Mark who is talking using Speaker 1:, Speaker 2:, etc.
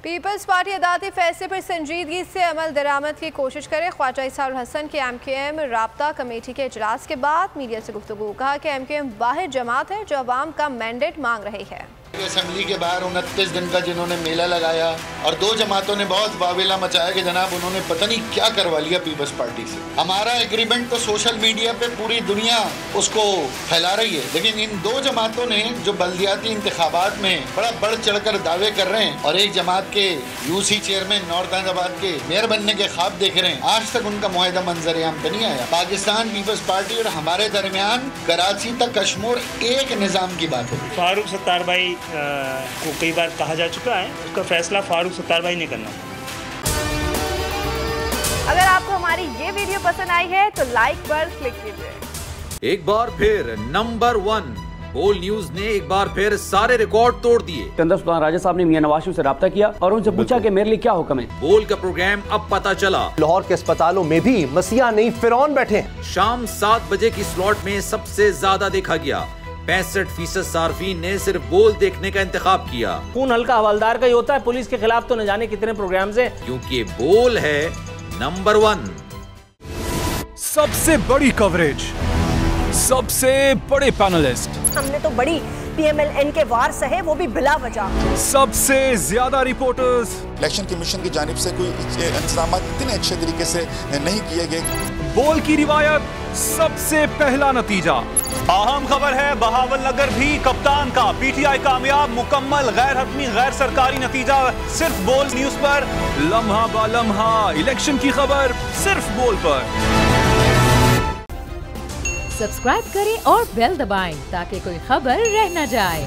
Speaker 1: Peoples party अदालती फैसले पर संजीदगी से अमल दरामद की कोशिश करे। ख्वाजा इसारुल हसन के MQM राब्ता कमेटी के इजलास के बाद मीडिया से गुफ्तगू। कहा कि MQM वाहिद जमात है जो अवाम का मैंडेट मांग रही है।
Speaker 2: असेंबली के बाहर 29 दिन का जिन्होंने मेला लगाया और दो जमातों ने बहुत वावेला मचाया कि जनाब उन्होंने पता नहीं क्या करवा लिया पीपल्स पार्टी से। हमारा एग्रीमेंट तो सोशल मीडिया पे पूरी दुनिया उसको फैला रही है, लेकिन इन दो जमातों ने जो बल्दियाती इंतखाबात में बड़ा बढ़ चढ़कर दावे कर रहे हैं और एक जमात के UC चेयरमैन नॉर्थ हैदराबाद के मेयर बनने के ख्वाब देख रहे हैं, आज तक उनका मुआहदा मंजर-ए-आम पे नहीं आया। पाकिस्तान पीपल्स पार्टी और हमारे दरमियान कराची तक कश्मीर एक निज़ाम की बात है।
Speaker 3: फारूक सत्तार भाई को कई बार कहा जा चुका है, उसका फैसला फारूक सत्तार भाई ने करना।
Speaker 1: अगर आपको हमारी ये वीडियो पसंद आई है तो लाइक पर क्लिक कीजिए।
Speaker 4: एक बार फिर नंबर 1 बोल न्यूज ने एक बार फिर सारे रिकॉर्ड तोड़ दिए।
Speaker 5: सिकंदर सुल्तान राजा साहब ने मियां नवाज शरीफ से राब्ता किया और उनसे पूछा कि मेरे लिए क्या हुक्म है।
Speaker 4: बोल का प्रोग्राम अब पता चला।
Speaker 6: लाहौर के अस्पतालों में भी मसीहा नहीं फिरौन बैठे हैं।
Speaker 4: शाम 7 बजे की स्लॉट में सबसे ज्यादा देखा गया। 65% सार्फिन ने सिर्फ बोल देखने का इंतखाब किया।
Speaker 7: खून हल्का हवलदार का ही होता है, पुलिस के खिलाफ तो न जाने कितने प्रोग्राम्स हैं।
Speaker 4: क्योंकि बोल है नंबर 1।
Speaker 8: सबसे बड़ी कवरेज, सबसे बड़े पैनलिस्ट,
Speaker 9: हमने तो बड़ी PMLN के वार सहे, वो भी बिला वजह।
Speaker 8: सबसे ज्यादा रिपोर्टर्स।
Speaker 10: इलेक्शन कमीशन की जानिब से कोई इंतजाम इतने अच्छे तरीके से नहीं किए गए।
Speaker 8: बोल की रिवायत, सबसे पहला नतीजा।
Speaker 11: अहम खबर है बहावल नगर भी कप्तान का PTI कामयाब, मुकम्मल गैर हतमी गैर सरकारी नतीजा सिर्फ बोल न्यूज पर।
Speaker 8: लम्हा बा लम्हा इलेक्शन की खबर सिर्फ बोल पर।
Speaker 12: सब्सक्राइब करें और बेल दबाएं ताकि कोई खबर रह न जाए।